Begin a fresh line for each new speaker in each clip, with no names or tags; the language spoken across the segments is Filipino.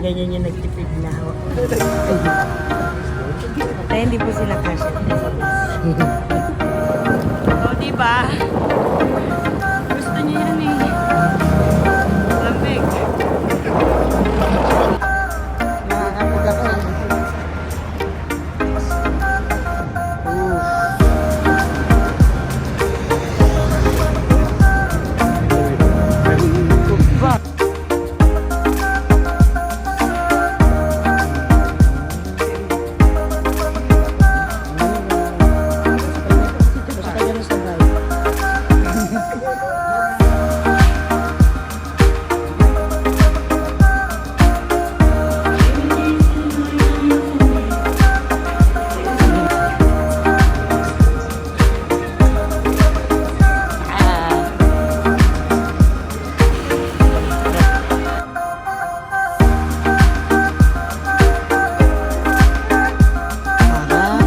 Ganyan yung nagtipid na hawak. Kaya hindi po sila kasya. O, diba? Gusto niyo yan eh. Lamig. Nakakapaglakas.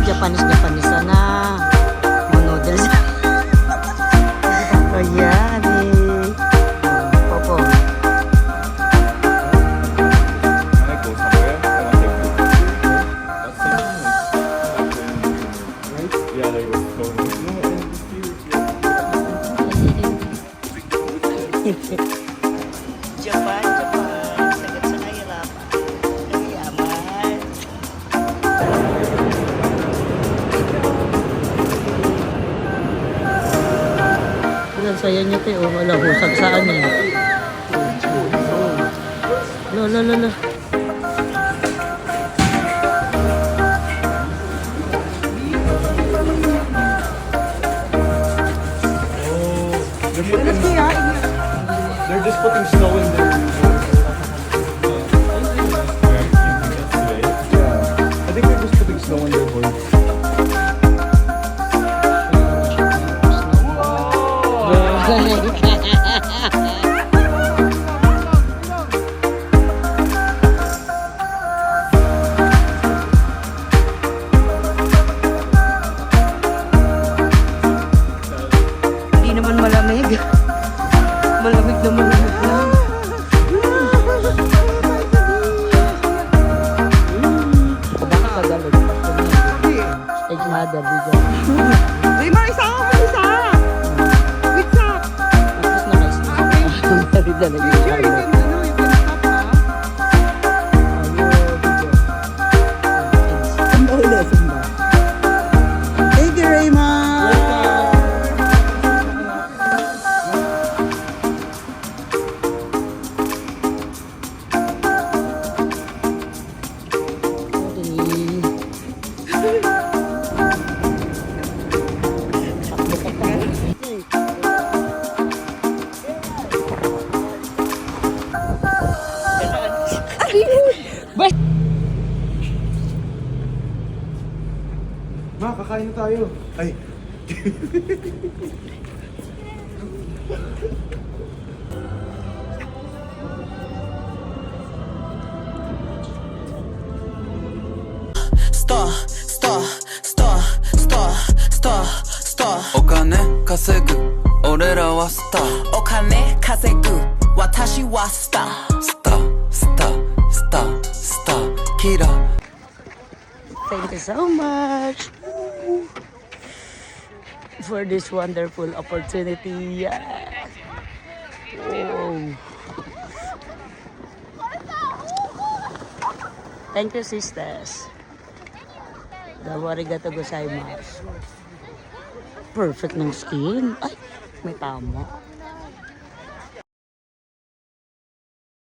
Japanese na noodles. Ayan eh. Popo. Japan. Sagat sa kahirapan. Ang yaman. Saya niyo te, oh, wala husag saan eh. Lo.
They're just putting snow in there. I think they're just putting snow in their board.
Hindi naman malamig. Malamig na malamig lang. Baka kagalog. Stage mother, video.
Neymar, isa ako mo isa! Wait up!
Tapos na guys. Narida na yung
Sure, you can, you can stop ha?
Sumba.
Thank you, Raymond!
Ma, kakain na tayo. Ay.
Star お金稼ぐ俺らはスターお金稼ぐ私はスタースターキラー
Thank you so much for this wonderful opportunity. Yeah. Oh. Thank you, sisters. Domo arigato gozaimasu. Perfect ng skin. Ay, may tama.